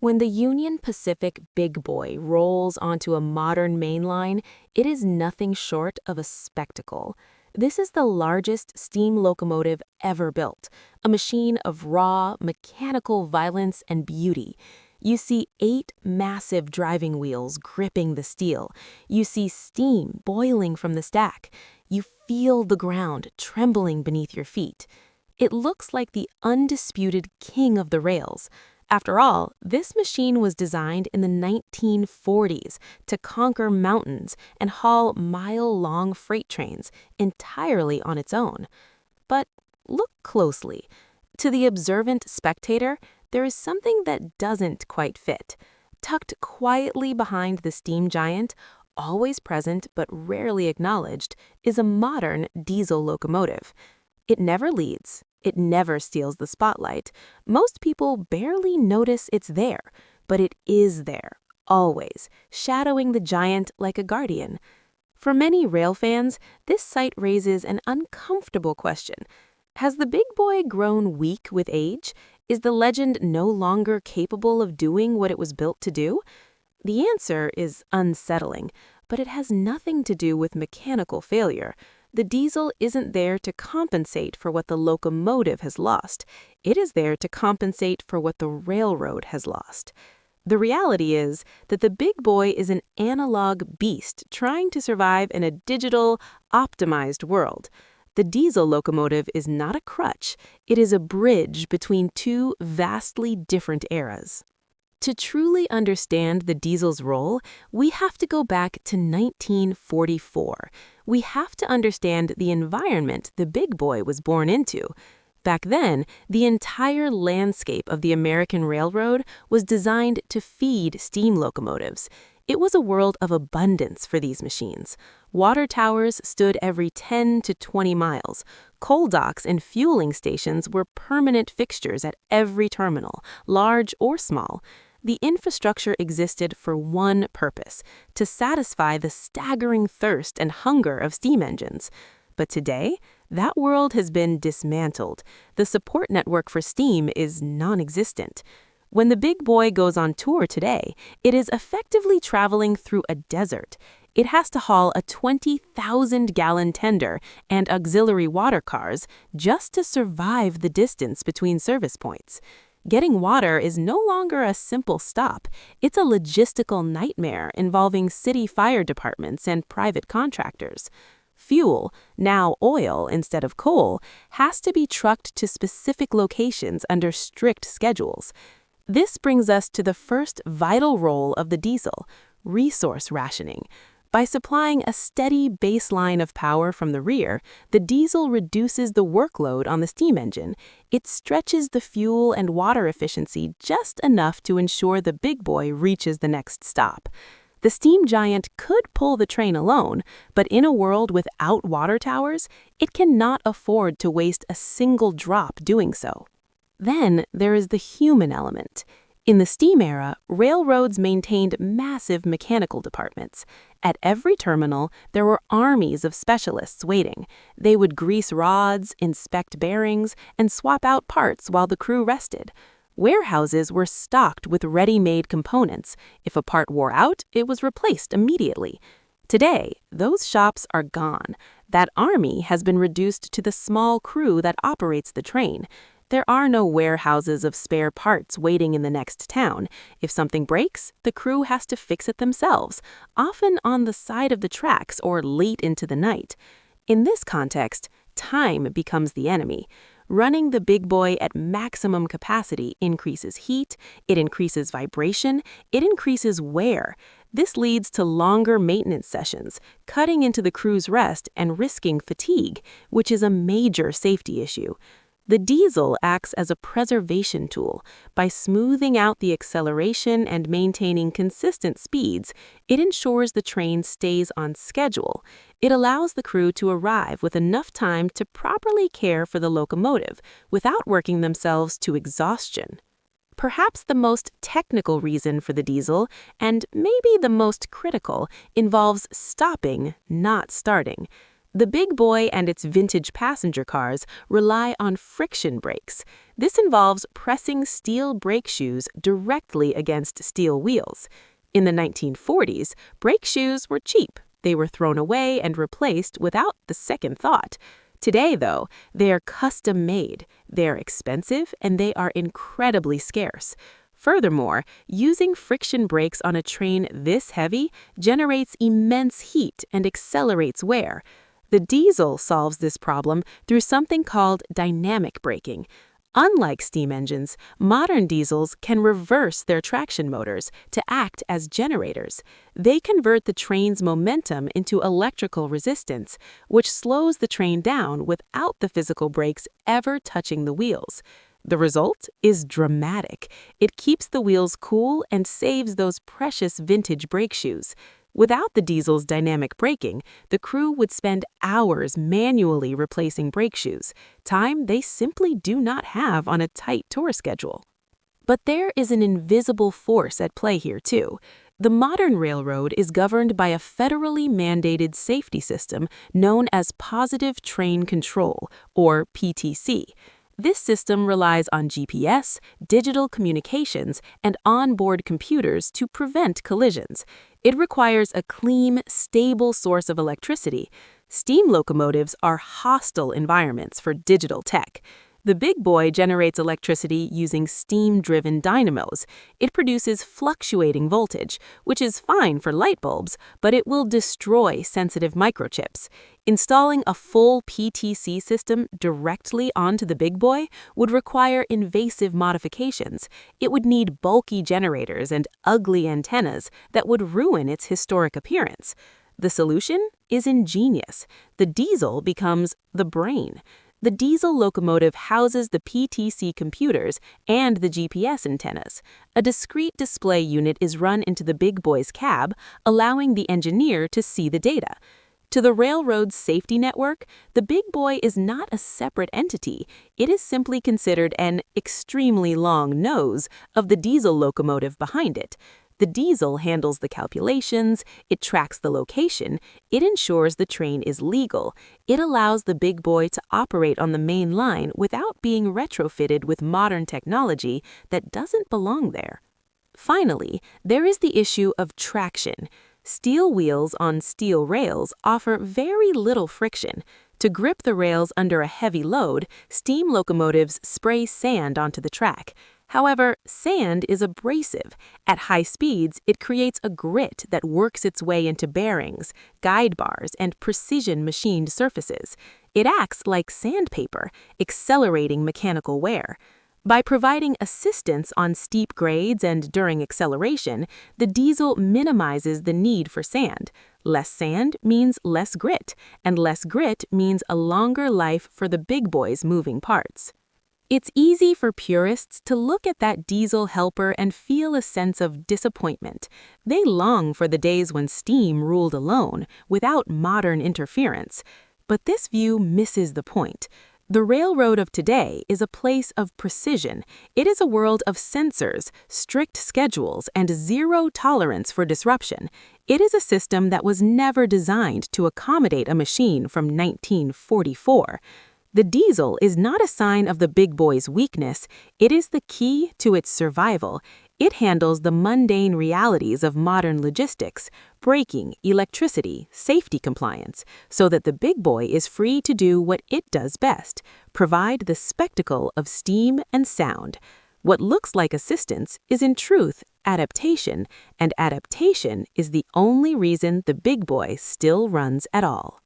When the Union Pacific Big Boy rolls onto a modern mainline, it is nothing short of a spectacle. This is the largest steam locomotive ever built, a machine of raw, mechanical violence and beauty. You see 8 massive driving wheels gripping the steel. You see steam boiling from the stack. You feel the ground trembling beneath your feet. It looks like the undisputed king of the rails. After all, this machine was designed in the 1940s to conquer mountains and haul mile-long freight trains entirely on its own. But look closely. To the observant spectator, there is something that doesn't quite fit. Tucked quietly behind the steam giant, always present but rarely acknowledged, is a modern diesel locomotive. It never leads. It never steals the spotlight. Most people barely notice it's there, but it is there, always, shadowing the giant like a guardian. For many rail fans, this sight raises an uncomfortable question. Has the big boy grown weak with age? Is the legend no longer capable of doing what it was built to do? The answer is unsettling, but it has nothing to do with mechanical failure. The diesel isn't there to compensate for what the locomotive has lost. It is there to compensate for what the railroad has lost. The reality is that the big boy is an analog beast trying to survive in a digital, optimized world. The diesel locomotive is not a crutch. It is a bridge between two vastly different eras. To truly understand the diesel's role, we have to go back to 1944. We have to understand the environment the big boy was born into. Back then, the entire landscape of the American railroad was designed to feed steam locomotives. It was a world of abundance for these machines. Water towers stood every 10 to 20 miles. Coal docks and fueling stations were permanent fixtures at every terminal, large or small. The infrastructure existed for one purpose: to satisfy the staggering thirst and hunger of steam engines. But today, that world has been dismantled. The support network for steam is non-existent. When the big boy goes on tour today, it is effectively traveling through a desert. It has to haul a 20,000-gallon tender and auxiliary water cars just to survive the distance between service points. Getting water is no longer a simple stop. It's a logistical nightmare involving city fire departments and private contractors. Fuel, now oil instead of coal, has to be trucked to specific locations under strict schedules. This brings us to the first vital role of the diesel: resource rationing. By supplying a steady baseline of power from the rear, the diesel reduces the workload on the steam engine. It stretches the fuel and water efficiency just enough to ensure the big boy reaches the next stop. The steam giant could pull the train alone, but in a world without water towers, it cannot afford to waste a single drop doing so. Then there is the human element. In the steam era, railroads maintained massive mechanical departments. At every terminal, there were armies of specialists waiting. They would grease rods, inspect bearings, and swap out parts while the crew rested. Warehouses were stocked with ready-made components. If a part wore out, it was replaced immediately. Today, those shops are gone. That army has been reduced to the small crew that operates the train. There are no warehouses of spare parts waiting in the next town. If something breaks, the crew has to fix it themselves, often on the side of the tracks or late into the night. In this context, time becomes the enemy. Running the big boy at maximum capacity increases heat, it increases vibration, it increases wear. This leads to longer maintenance sessions, cutting into the crew's rest and risking fatigue, which is a major safety issue. The diesel acts as a preservation tool. By smoothing out the acceleration and maintaining consistent speeds, it ensures the train stays on schedule. It allows the crew to arrive with enough time to properly care for the locomotive without working themselves to exhaustion. Perhaps the most technical reason for the diesel, and maybe the most critical, involves stopping, not starting. The big boy and its vintage passenger cars rely on friction brakes. This involves pressing steel brake shoes directly against steel wheels. In the 1940s, brake shoes were cheap. They were thrown away and replaced without the second thought. Today, though, they are custom-made, they're expensive, and they are incredibly scarce. Furthermore, using friction brakes on a train this heavy generates immense heat and accelerates wear. The diesel solves this problem through something called dynamic braking. Unlike steam engines, modern diesels can reverse their traction motors to act as generators. They convert the train's momentum into electrical resistance, which slows the train down without the physical brakes ever touching the wheels. The result is dramatic. It keeps the wheels cool and saves those precious vintage brake shoes. Without the diesel's dynamic braking, the crew would spend hours manually replacing brake shoes, time they simply do not have on a tight tour schedule. But there is an invisible force at play here, too. The modern railroad is governed by a federally mandated safety system known as Positive Train Control, or PTC. This system relies on GPS, digital communications, and onboard computers to prevent collisions. It requires a clean, stable source of electricity. Steam locomotives are hostile environments for digital tech. The big boy generates electricity using steam-driven dynamos. It produces fluctuating voltage, which is fine for light bulbs, but it will destroy sensitive microchips. Installing a full PTC system directly onto the big boy would require invasive modifications. It would need bulky generators and ugly antennas that would ruin its historic appearance. The solution is ingenious. The diesel becomes the brain. The diesel locomotive houses the PTC computers and the GPS antennas. A discrete display unit is run into the big boy's cab, allowing the engineer to see the data. To the railroad's safety network, the big boy is not a separate entity. It is simply considered an extremely long nose of the diesel locomotive behind it. The diesel handles the calculations, it tracks the location, it ensures the train is legal, it allows the big boy to operate on the main line without being retrofitted with modern technology that doesn't belong there. Finally, there is the issue of traction. Steel wheels on steel rails offer very little friction. To grip the rails under a heavy load, steam locomotives spray sand onto the track. However, sand is abrasive. At high speeds, it creates a grit that works its way into bearings, guide bars, and precision machined surfaces. It acts like sandpaper, accelerating mechanical wear. By providing assistance on steep grades and during acceleration, the diesel minimizes the need for sand. Less sand means less grit, and less grit means a longer life for the big boy's moving parts. It's easy for purists to look at that diesel helper and feel a sense of disappointment. They long for the days when steam ruled alone, without modern interference. But this view misses the point. The railroad of today is a place of precision. It is a world of sensors, strict schedules, and zero tolerance for disruption. It is a system that was never designed to accommodate a machine from 1944. The diesel is not a sign of the big boy's weakness, it is the key to its survival. It handles the mundane realities of modern logistics, braking, electricity, safety compliance, so that the big boy is free to do what it does best, provide the spectacle of steam and sound. What looks like assistance is in truth adaptation, and adaptation is the only reason the big boy still runs at all.